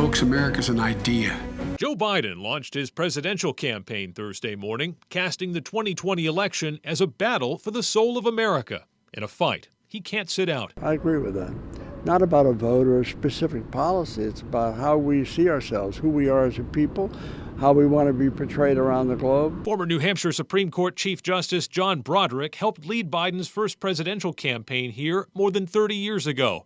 folks, America's an idea. Joe Biden launched his presidential campaign Thursday morning, casting the 2020 election as a battle for the soul of America in a fight he can't sit out. I agree with that. Not about a vote or a specific policy. It's about how we see ourselves, who we are as a people, how we want to be portrayed around the globe. Former New Hampshire Supreme Court Chief Justice John Broderick helped lead Biden's first presidential campaign here more than 30 years ago.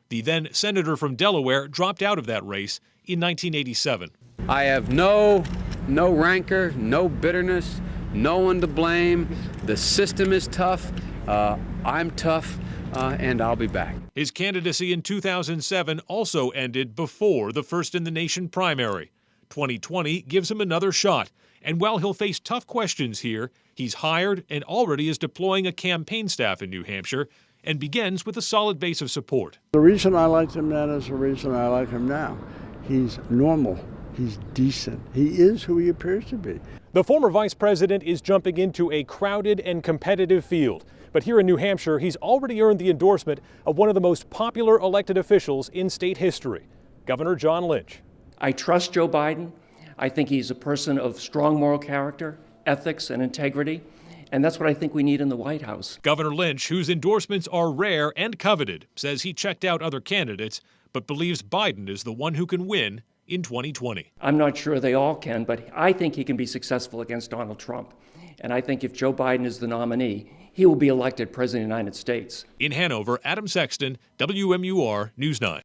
The then senator from Delaware dropped out of that race in 1987. I have no rancor, no bitterness, no one to blame. The system is tough. I'm tough, and I'll be back. His candidacy in 2007 also ended before the first-in-the-nation primary. 2020 gives him another shot, and while he'll face tough questions here, he's hired and already is deploying a campaign staff in New Hampshire and begins with a solid base of support. The reason I liked him then is the reason I like him now. He's normal. He's decent. He is who he appears to be. The former vice president is jumping into a crowded and competitive field. But here in New Hampshire, he's already earned the endorsement of one of the most popular elected officials in state history, Governor John Lynch. I trust Joe Biden. I think he's a person of strong moral character, ethics, and integrity. And that's what I think we need in the White House. Governor Lynch, whose endorsements are rare and coveted, says he checked out other candidates, but believes Biden is the one who can win in 2020. I'm not sure they all can, but I think he can be successful against Donald Trump. And I think if Joe Biden is the nominee, he will be elected President of the United States. In Hanover, Adam Sexton, WMUR News 9.